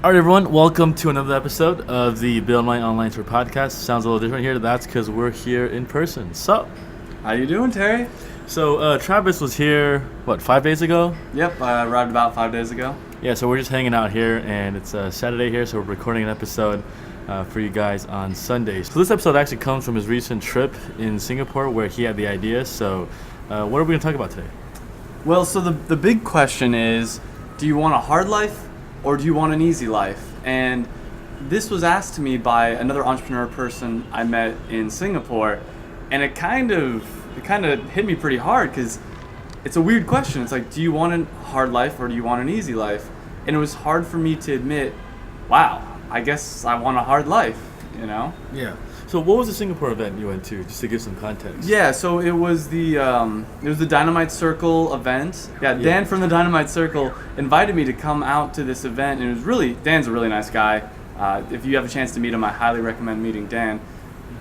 All right, everyone, welcome to another episode of the Bill Nye Online Tour podcast. Sounds a little different here. That's because we're here in person. How you doing, Terry? Travis was here, 5 days ago? Yep, I arrived about 5 days ago. Yeah, so we're just hanging out here, and it's Saturday here, so we're recording an episode for you guys on Sundays. So this episode actually comes from his recent trip in Singapore where he had the idea. So what are we going to talk about today? Well, so the big question is, do you want a hard life or do you want an easy life? And this was asked to me by another entrepreneur person I met in Singapore, and it kind of hit me pretty hard because it's a weird question. It's like, do you want a hard life or do you want an easy life? And it was hard for me to admit, wow, I guess I want a hard life, you know? Yeah. So what was the Singapore event you went to, just to give some context? Yeah, so it was the Dynamite Circle event. Yeah, Dan from the Dynamite Circle invited me to come out to this event, and it was Dan's a really nice guy. If you have a chance to meet him, I highly recommend meeting Dan.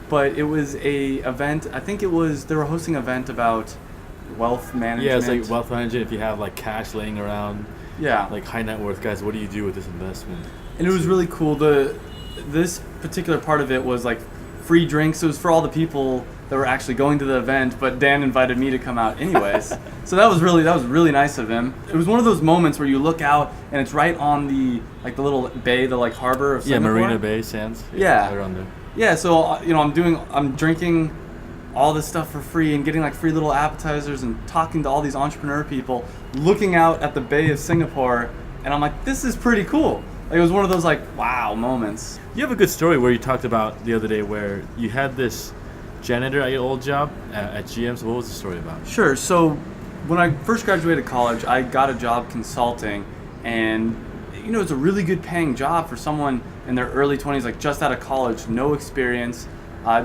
But it was a event, they were hosting an event about wealth management. Yeah, it's like wealth management. If you have like cash laying around, yeah, like high net worth guys, what do you do with this investment? And it was really cool. This particular part of it was like free drinks. It was for all the people that were actually going to the event, but Dan invited me to come out anyways. So that was really nice of him. It was one of those moments where you look out and it's right on the little bay, the harbor of Singapore. Yeah, Marina Bay Sands. Yeah. Right around there. Yeah, so I'm drinking all this stuff for free and getting free little appetizers and talking to all these entrepreneur people, looking out at the Bay of Singapore, and I'm like, this is pretty cool. It was one of those wow moments. You have a good story where you talked about the other day where you had this janitor at your old job at GM. So what was the story about? Sure. So when I first graduated college, I got a job consulting, and it's a really good paying job for someone in their early 20s, just out of college, no experience.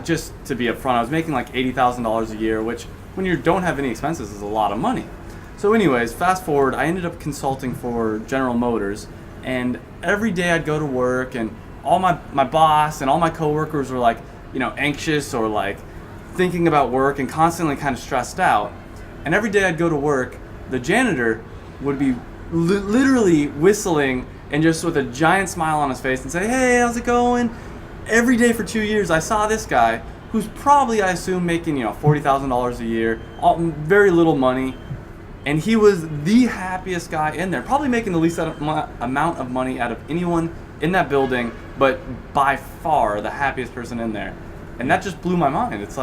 Just to be upfront, I was making $80,000 a year, which when you don't have any expenses is a lot of money. So anyways, fast forward, I ended up consulting for General Motors, and every day I'd go to work, and all my boss and all my coworkers were anxious or thinking about work and constantly kind of stressed out. And every day I'd go to work, the janitor would be literally whistling and just with a giant smile on his face and say, "Hey, how's it going?" Every day for 2 years, I saw this guy who's probably, I assume, making $40,000 a year, very little money. And he was the happiest guy in there, probably making the least amount of money out of anyone in that building, but by far the happiest person in there. And that just blew my mind. It's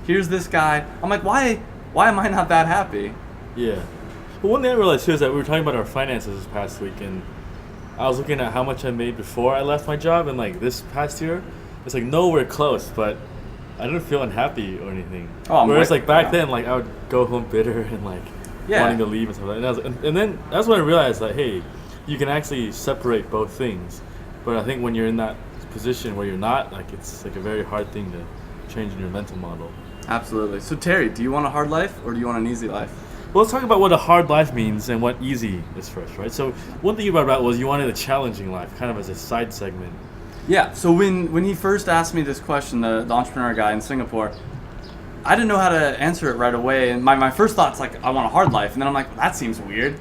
here's this guy. I'm like, why am I not that happy? Yeah. Well, one thing I realized too is that we were talking about our finances this past week, and I was looking at how much I made before I left my job, and this past year, it's nowhere close, but I didn't feel unhappy or anything. Whereas back then, I would go home bitter and wanting to leave and stuff like that. And then that's when I realized hey, you can actually separate both things. But I think when you're in that position where you're not, it's a very hard thing to change in your mental model. Absolutely. So Terry, do you want a hard life or do you want an easy life? Well, let's talk about what a hard life means and what easy is first, right? So one thing you brought about was you wanted a challenging life, kind of as a side segment. Yeah, so when he first asked me this question, the entrepreneur guy in Singapore, I didn't know how to answer it right away, and my first thought's I want a hard life, and then I'm like, well, that seems weird.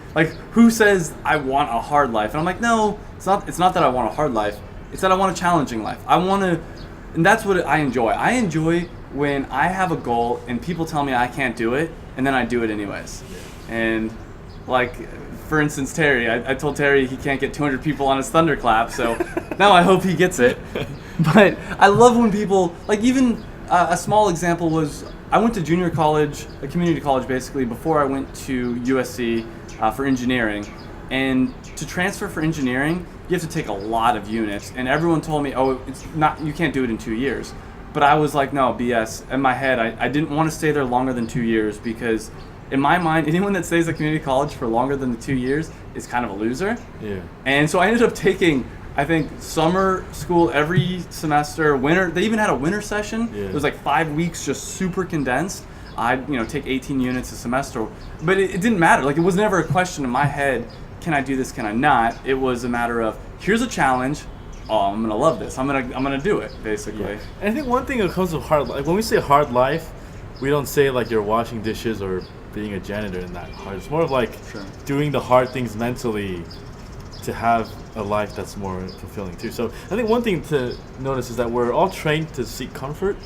Who says I want a hard life? And I'm like, no, it's not that I want a hard life, it's that I want a challenging life. And that's what I enjoy. I enjoy when I have a goal and people tell me I can't do it, and then I do it anyways. Yeah. And for instance, Terry, I told Terry he can't get 200 people on his thunderclap, so now I hope he gets it. But I love when people, even a small example was, I went to junior college, a community college basically, before I went to USC for engineering. And to transfer for engineering, you have to take a lot of units. And everyone told me, oh, you can't do it in 2 years. But I was like, no, BS. In my head, I didn't want to stay there longer than 2 years because in my mind, anyone that stays at community college for longer than the 2 years is kind of a loser. Yeah. And so I ended up taking, I think, summer school every semester. Winter, they even had a winter session. Yeah. It was 5 weeks, just super condensed. I'd take 18 units a semester, but it didn't matter. It was never a question in my head, can I do this, can I not? It was a matter of, here's a challenge. Oh, I'm gonna love this. I'm gonna do it, basically. Yeah. And I think one thing that comes with hard life, when we say hard life, we don't say you're washing dishes or being a janitor in that hard. It's more of Sure. doing the hard things mentally to have a life that's more fulfilling too. So I think one thing to notice is that we're all trained to seek comfort.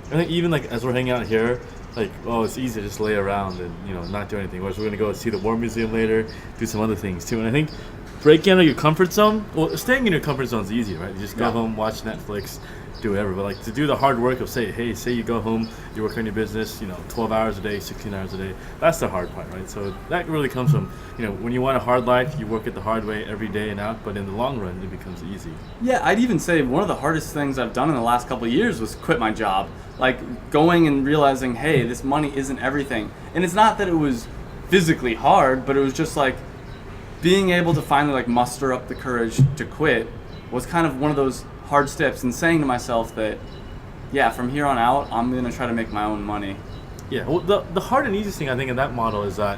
I think even like as we're hanging out here, like, oh, it's easy to just lay around and, you know, not do anything. Whereas we're gonna go see the War Museum later, do some other things too. And I think breaking out of your comfort zone, well, staying in your comfort zone is easy, right? You just go home, watch Netflix, do whatever. But like to do the hard work of say you go home, you work on your business, you know, 12 hours a day, 16 hours a day. That's the hard part, right? So that really comes from, you know, when you want a hard life, you work it the hard way every day and out. But in the long run, it becomes easy. Yeah, I'd even say one of the hardest things I've done in the last couple of years was quit my job. Like going and realizing, hey, this money isn't everything. And it's not that it was physically hard, but it was just like being able to finally like muster up the courage to quit was kind of one of those hard steps, and saying to myself that, yeah, from here on out, I'm going to try to make my own money. Yeah, well, the hard and easy thing I think in that model is that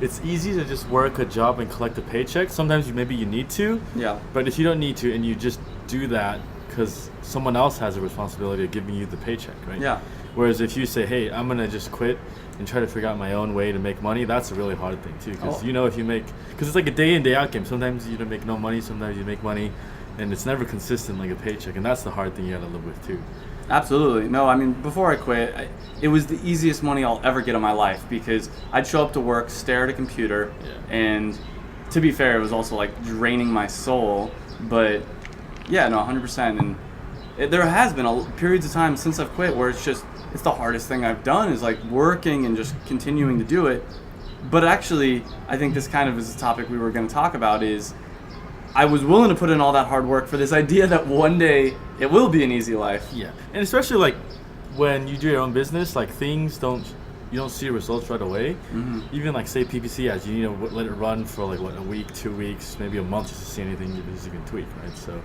it's easy to just work a job and collect a paycheck. Sometimes maybe you need to. Yeah. But if you don't need to and you just do that because someone else has a responsibility of giving you the paycheck, right? Yeah. Whereas if you say, hey, I'm going to just quit and try to figure out my own way to make money, that's a really hard thing too. Because you know, if you make, because it's like a day in, day out game. Sometimes you don't make no money, sometimes you make money, and it's never consistent like a paycheck. And that's the hard thing you got to live with too. Absolutely. No, I mean, before I quit, it was the easiest money I'll ever get in my life, because I'd show up to work, stare at a computer, and to be fair, it was also like draining my soul. But yeah, no, 100%. And there has been periods of time since I've quit where it's the hardest thing I've done is like working and just continuing to do it. But actually, I think this kind of is the topic we were going to talk about, is I was willing to put in all that hard work for this idea that one day it will be an easy life. Yeah, and especially like when you do your own business, like you don't see results right away. Even like say PPC ads, you need to let it run for like what, a week, 2 weeks, maybe a month just to see anything you can tweak, right? So,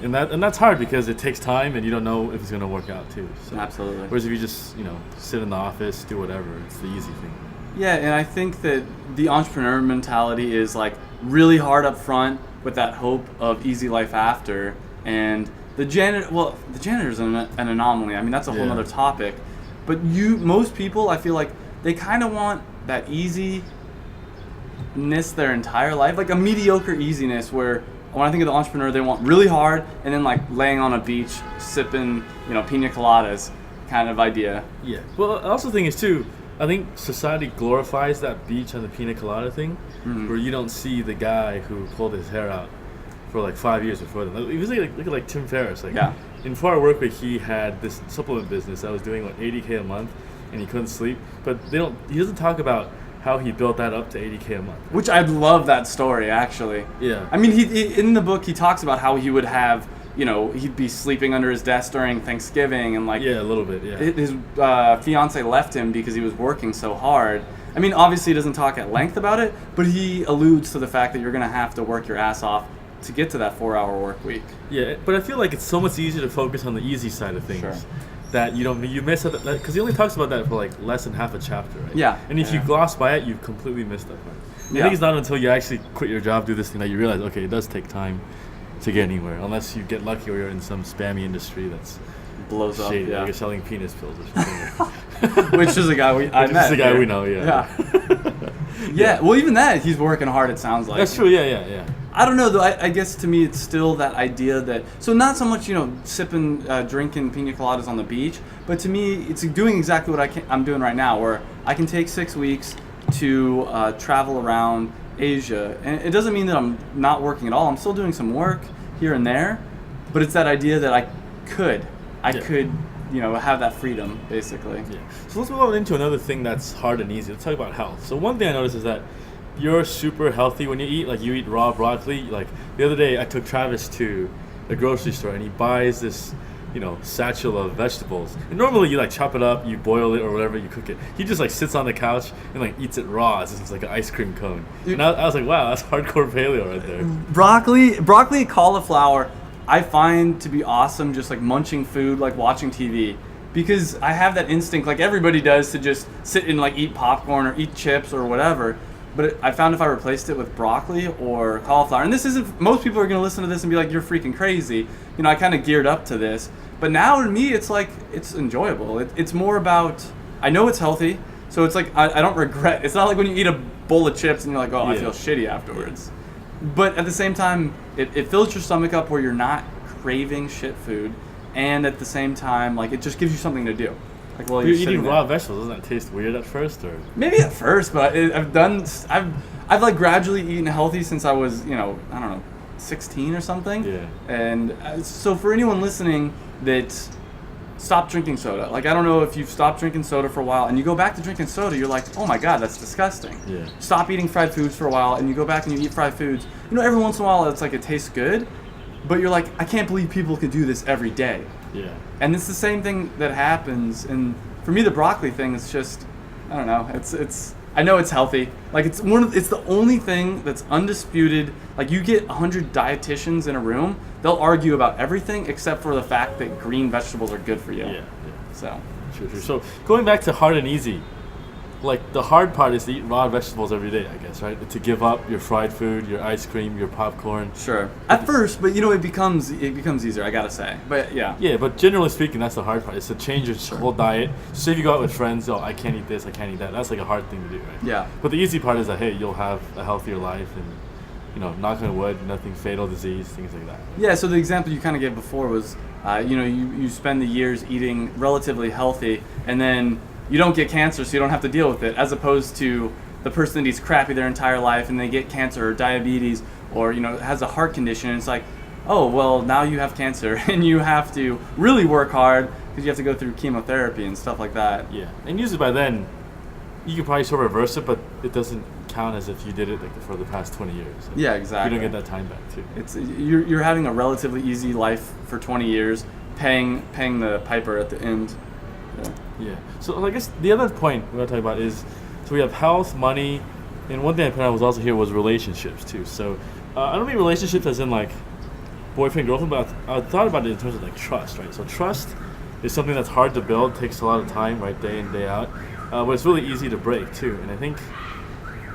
and that's hard because it takes time and you don't know if it's gonna work out too. So, absolutely. Whereas if you just sit in the office, do whatever, it's the easy thing. Yeah, and I think that the entrepreneur mentality is like really hard up front with that hope of easy life after. And the janitor's an anomaly. I mean, that's a whole other topic. But most people, I feel like they kind of want that easiness their entire life, like a mediocre easiness where when I think of the entrepreneur, they want really hard and then like laying on a beach, sipping, pina coladas kind of idea. Yeah. Well, I also think it's too, I think society glorifies that beach and the pina colada thing, where you don't see the guy who pulled his hair out for like 5 years before them. It was like, look at like Tim Ferriss. Like, in 4 Hour Workweek, he had this supplement business that was doing what, $80K a month, and he couldn't sleep. But he doesn't talk about how he built that up to $80K a month. Which I love that story, actually. Yeah. I mean, he in the book he talks about how he would have, he'd be sleeping under his desk during Thanksgiving, and like a little bit. Yeah. His fiance left him because he was working so hard. I mean, obviously he doesn't talk at length about it, but he alludes to the fact that you're going to have to work your ass off to get to that 4 hour work week. Yeah, but I feel like it's so much easier to focus on the easy side of things. Sure. That you miss it, because he only talks about that for like less than half a chapter, right? Yeah. And if you gloss by it, you've completely missed that part. I think it's not until you actually quit your job, do this thing, that you realize, okay, it does take time to get anywhere, unless you get lucky or you're in some spammy industry that's blows up. shady, Yeah. like you're selling penis pills or something. Which is a guy I met. Which is a guy we know, Yeah. Well, even that, he's working hard, it sounds like. That's true. Yeah. I don't know though. I guess to me it's still that idea that, so not so much sipping, drinking pina coladas on the beach, but to me it's doing exactly what I'm doing right now, where I can take 6 weeks to travel around Asia, and it doesn't mean that I'm not working at all. I'm still doing some work here and there, but it's that idea that I could have that freedom basically. Yeah. So let's move on into another thing that's hard and easy. Let's talk about health. So one thing I noticed is that you're super healthy when you eat. Like you eat raw broccoli. Like the other day I took Travis to the grocery store and he buys this, satchel of vegetables. And normally you like chop it up, you boil it or whatever, you cook it. He just like sits on the couch and like eats it raw as if it's like an ice cream cone. And I was like, wow, that's hardcore paleo right there. Broccoli, cauliflower, I find to be awesome just like munching food, like watching TV. Because I have that instinct, like everybody does, to just sit and like eat popcorn or eat chips or whatever. But I found if I replaced it with broccoli or cauliflower, and most people are going to listen to this and be like, you're freaking crazy. I kind of geared up to this. But now to me, it's like, it's enjoyable. It's more about, I know it's healthy, so it's like, I don't regret. It's not like when you eat a bowl of chips and you're like, I feel shitty afterwards. but at the same time, it fills your stomach up where you're not craving shit food, and at the same time, like it just gives you something to do. Like while You're you're eating sitting raw there. vegetables. Doesn't that taste weird at first, or? Maybe at first, but I've like gradually eaten healthy since I was, I don't know, 16 or something. Yeah. And so for anyone listening that stopped drinking soda, like I don't know if you've stopped drinking soda for a while and you go back to drinking soda, you're like, oh my god, that's disgusting. Yeah. Stop eating fried foods for a while and you go back and you eat fried foods. Every once in a while it's like it tastes good, but you're like, I can't believe people could do this every day. Yeah. And it's the same thing that happens. And for me, the broccoli thing is just, I don't know. It's. I know it's healthy. Like it's the only thing that's undisputed. Like you get 100 dietitians in a room, they'll argue about everything except for the fact that green vegetables are good for you. Yeah. So. True. So going back to hard and easy, like the hard part is to eat raw vegetables every day, I guess, right? To give up your fried food, your ice cream, your popcorn. Sure. At first, but it becomes easier. I gotta say. But yeah. Yeah, but generally speaking, that's the hard part. Is to change your whole diet. So say if you go out with friends, I can't eat this, I can't eat that. That's like a hard thing to do, right? Yeah. But the easy part is that, hey, you'll have a healthier life and, knock on wood, nothing fatal disease, things like that. Yeah, so the example you kind of gave before was, you spend the years eating relatively healthy, and then you don't get cancer, so you don't have to deal with it, as opposed to the person that eats crappy their entire life, and they get cancer or diabetes, or, has a heart condition, and it's like, oh, well, now you have cancer, and you have to really work hard, because you have to go through chemotherapy and stuff like that. Yeah, and usually by then, you can probably sort of reverse it, but it doesn't count as if you did it for the past 20 years. Yeah, exactly. You don't get that time back too. It's you're having a relatively easy life for 20 years, paying the piper at the end. Yeah. So I guess the other point we're going to talk about is, so we have health, money, and one thing I put out was also here was relationships too. So I don't mean relationships as in like boyfriend, girlfriend, but I thought about it in terms of like trust, right? So trust is something that's hard to build, takes a lot of time, right, day in, day out, but it's really easy to break too. And I think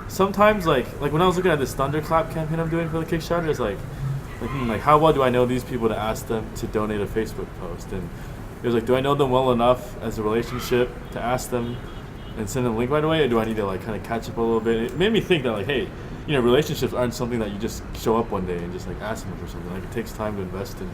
sometimes like when I was looking at this Thunderclap campaign I'm doing for the Kickstarter, it's like how well do I know these people to ask them to donate a Facebook post? And it was like, do I know them well enough as a relationship to ask them and send them a link right away, or do I need to like kind of catch up a little bit? It made me think that like, hey, relationships aren't something that you just show up one day and just like ask them for something. Like it takes time to invest in.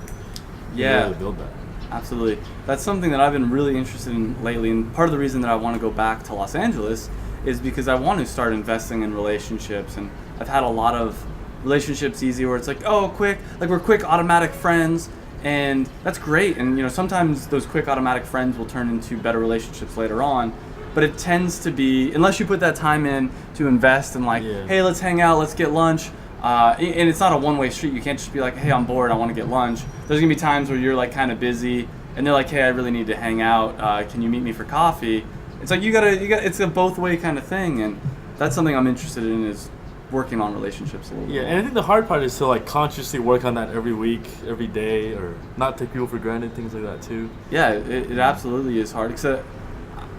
Yeah. To build that. Absolutely. That's something that I've been really interested in lately, and part of the reason that I want to go back to Los Angeles is because I want to start investing in relationships, and I've had a lot of relationships easy where it's like, oh, we're quick automatic friends, and that's great, and sometimes those quick automatic friends will turn into better relationships later on, but it tends to be, unless you put that time in to invest in hey, let's hang out, let's get lunch, and it's not a one-way street. You can't just be like, hey, I'm bored, I want to get lunch. There's gonna be times where you're like kind of busy and they're like, hey, I really need to hang out, can you meet me for coffee? It's like you gotta it's a both way kind of thing, and that's something I'm interested in, is working on relationships a little bit. Yeah, and I think the hard part is to like consciously work on that every week, every day, or not take people for granted, things like that too. Yeah, it absolutely is hard. Except,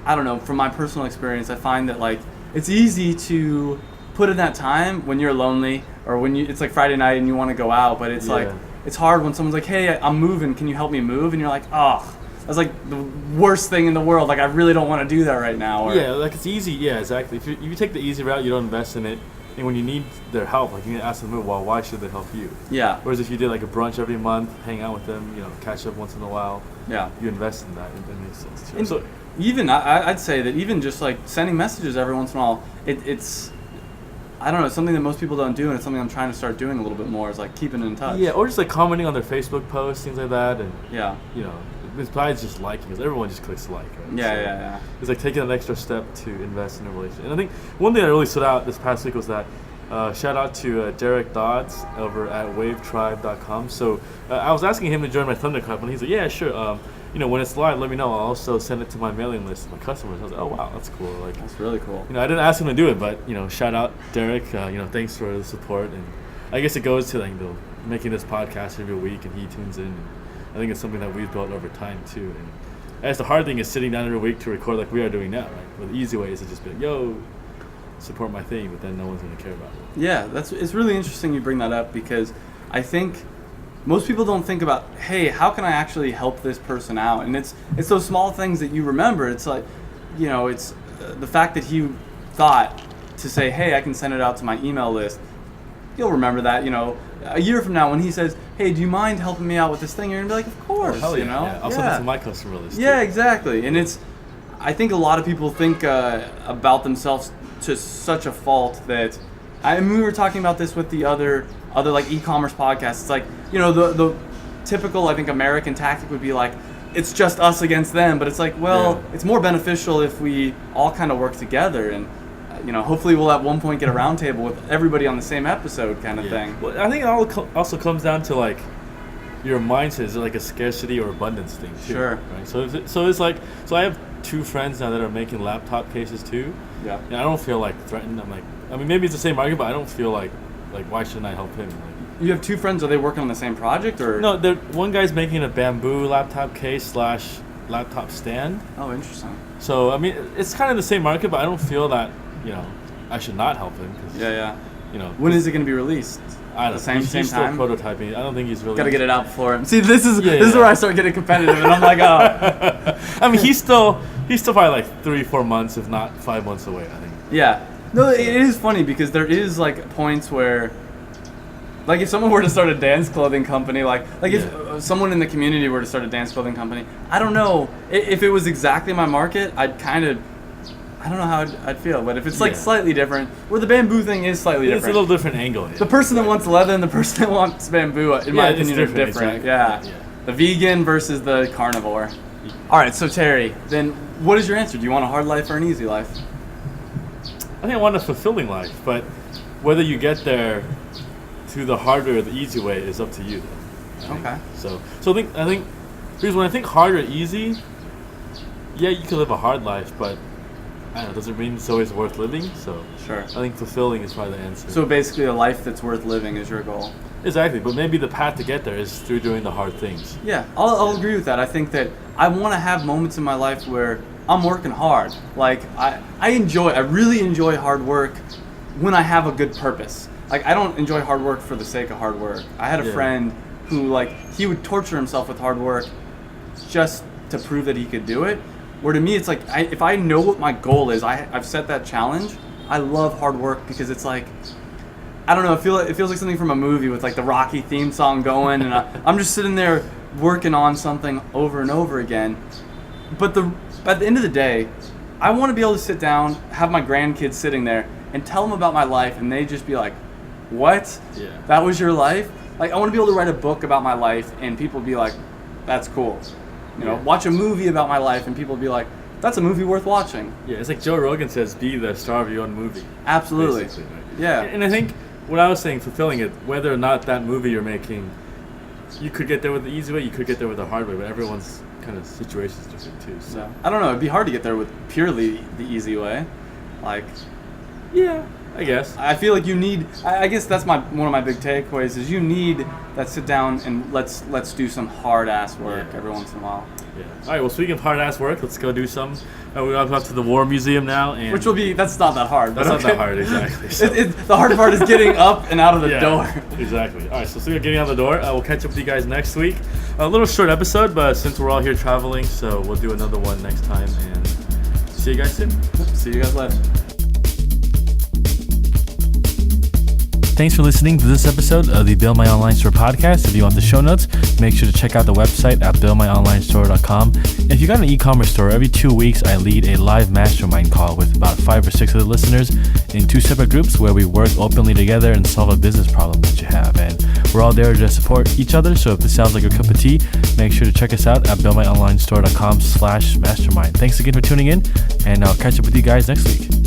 I don't know, from my personal experience, I find that like it's easy to put in that time when you're lonely, or when it's like Friday night and you want to go out, but it's like it's hard when someone's like, hey, I'm moving, can you help me move? And you're like, oh, that's like the worst thing in the world. Like I really don't want to do that right now. Or, yeah, like it's easy. Yeah, exactly. If you take the easy route, you don't invest in it. And when you need their help, like you need to ask them, well, why should they help you? Yeah. Whereas if you did like a brunch every month, hang out with them, catch up once in a while. Yeah. You invest in that, and it makes sense too. And so even I'd say that even just like sending messages every once in a while, it's I don't know, it's something that most people don't do, and it's something I'm trying to start doing a little bit more. Is like keeping in touch. Yeah, or just like commenting on their Facebook posts, things like that, and yeah, it's probably just liking, because everyone just clicks like, right? Yeah. It's like taking an extra step to invest in a relationship. And I think one thing that really stood out this past week was that shout out to Derek Dodds over at wavetribe.com. So I was asking him to join my Thunderclap, and he's like, yeah, sure. When it's live, let me know. I'll also send it to my mailing list, my customers. I was like, oh wow, that's cool. Like, that's really cool. I didn't ask him to do it, but shout out Derek. Thanks for the support, and I guess it goes to making this podcast every week, and he tunes in. And I think it's something that we've built over time too. And I guess the hard thing is sitting down every week to record like we are doing now, right? But the easy way is to just be like, yo, support my thing, but then no one's gonna care about it. Yeah, it's really interesting you bring that up, because I think most people don't think about, hey, how can I actually help this person out? And it's those small things that you remember. It's like, it's the fact that he thought to say, hey, I can send it out to my email list. you'll remember that, a year from now when he says, hey, do you mind helping me out with this thing? You're going to be like, of course, hell yeah, yeah. I'll send it to my customer list. Yeah, exactly. And I think a lot of people think about themselves to such a fault that, we were talking about this with the other like e-commerce podcasts. It's like, the typical, I think, American tactic would be like, it's just us against them. But it's like, well, it's more beneficial if we all kind of work together. And, hopefully we'll at one point get a roundtable with everybody on the same episode kind of thing. Well, I think it all also comes down to, like, your mindset. Is like a scarcity or abundance thing, too. Sure. Right? So it's like, I have 2 friends now that are making laptop cases, too. Yeah. And I don't feel, like, threatened. I'm like, maybe it's the same argument, but I don't feel like why shouldn't I help him? Like, you have 2 friends. Are they working on the same project, or? No, one guy's making a bamboo laptop case / laptop stand. Oh, interesting. So, it's kind of the same market, but I don't feel that, I should not help him. Yeah. When is it going to be released? I don't know. Same He's still time? Prototyping. I don't think he's really... Got to get it out before him. See, this is where I start getting competitive, and I'm like, oh. he's still probably like 3-4 months, if not 5 months away, I think. Yeah. No, it is funny because there is like points where, like, if someone were to start a dance clothing company, like if someone in the community were to start a dance clothing company, I don't know if it was exactly my market, I don't know how I'd feel. But if it's like slightly different, where the bamboo thing is slightly different, it's a little different angle. Yeah. The person that wants leather and the person that wants bamboo, in my opinion, are different. Exactly. Yeah. The vegan versus the carnivore. All right, so Terry, then what is your answer? Do you want a hard life or an easy life? I think I want a fulfilling life, but whether you get there through the harder or the easy way is up to you, though. Okay. So I think because when I think hard or easy, yeah, you can live a hard life, but I don't know, doesn't mean it's always worth living. So sure. I think fulfilling is probably the answer. So basically, a life that's worth living is your goal. Exactly, but maybe the path to get there is through doing the hard things. Yeah, I'll agree with that. I think that I want to have moments in my life where I'm working hard. Like, I really enjoy hard work when I have a good purpose. Like, I don't enjoy hard work for the sake of hard work. I had a friend who, like, he would torture himself with hard work just to prove that he could do it. Where to me, it's like, if I know what my goal is, I've set that challenge. I love hard work because it's like, I don't know, it feels like something from a movie with like the Rocky theme song going, and I'm just sitting there working on something over and over again. But at the end of the day, I want to be able to sit down, have my grandkids sitting there, and tell them about my life, and they just be like, what? Yeah. That was your life? Like, I want to be able to write a book about my life, and people be like, that's cool. Watch a movie about my life, and people be like, that's a movie worth watching. Yeah, it's like Joe Rogan says, be the star of your own movie. Absolutely. Right? Yeah. And I think what I was saying, fulfilling it, whether or not that movie you're making, you could get there with the easy way, you could get there with the hard way, but everyone's kind of situation is different too. So I don't know, it'd be hard to get there with purely the easy way. Like, yeah, I guess. I feel like you need, I guess that's one of my big takeaways is you need that sit down and let's do some hard ass work every once in a while. Yeah. All right. Well, speaking of hard ass work, let's go do some. We're off to the War Museum now, and that's not that hard. That's not that hard, exactly. So. The hard part is getting up and out of the door. Exactly. All right. So we're getting out the door. We'll catch up with you guys next week. A little short episode, but since we're all here traveling, so we'll do another one next time, and see you guys soon. See you guys later. Thanks for listening to this episode of the Build My Online Store podcast. If you want the show notes, make sure to check out the website at buildmyonlinestore.com. If you got an e-commerce store, every 2 weeks I lead a live mastermind call with about 5 or 6 of the listeners in 2 separate groups where we work openly together and solve a business problem that you have. And we're all there to support each other. So if this sounds like your cup of tea, make sure to check us out at buildmyonlinestore.com/mastermind. Thanks again for tuning in, and I'll catch up with you guys next week.